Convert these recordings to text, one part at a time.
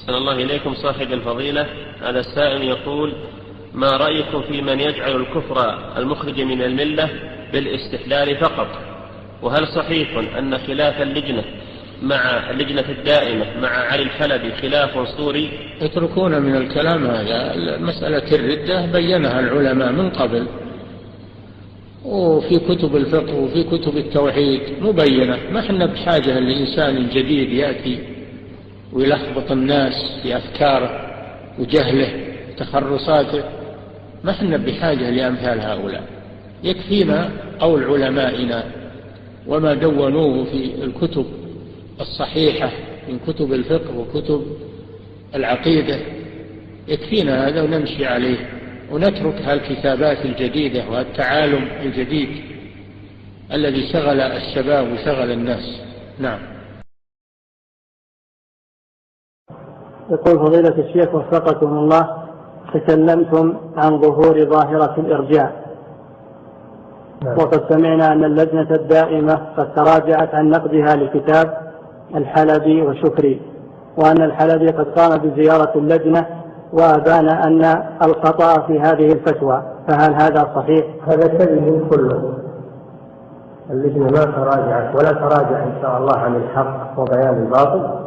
أحسن الله إليكم صاحب الفضيلة. هذا السائل يقول: ما رأيكم في من يجعل الكفر المخرج من الملة بالاستحلال فقط؟ وهل صحيح أن خلاف اللجنة الدائمة مع علي الحلبي خلاف صوري؟ يتركون من الكلام هذا. مسألة الردة بينها العلماء من قبل، وفي كتب الفقه وفي كتب التوحيد مبينة. ما احنا بحاجة لإنسان جديد يأتي ويلخبط الناس في أفكاره وجهله تخرصاته. ما احنا بحاجة لأمثال هؤلاء. يكفينا قول علمائنا وما دونوه في الكتب الصحيحة من كتب الفقه وكتب العقيدة. يكفينا هذا ونمشي عليه ونترك هالكتابات الجديدة والتعالم الجديد الذي شغل الشباب وشغل الناس. نعم. يقول فضيلة الشيخ وفقكم الله: تكلمتم عن ظهور ظاهرة الإرجاء، وقد سمعنا أن اللجنة الدائمة قد تراجعت عن نقدها لكتاب الحلبي وشكري، وأن الحلبي قد قام بزيارة اللجنة وأبان أن الخطأ في هذه الفتوى، فهل هذا صحيح؟ هذا كذب كله. اللجنة ما تراجعت ولا تراجع إن شاء الله عن الحق وبيان الباطل،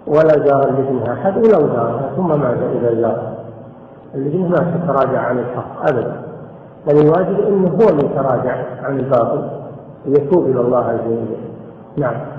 ولا زار اللجنة أحد ولو زارها ثم ماذا إذا زار. اللجنة ما تتراجع عن الحق أبدا، بل الواجب أنه هو اللي تراجع عن الباطل ويتوب إلى الله عز وجل. نعم.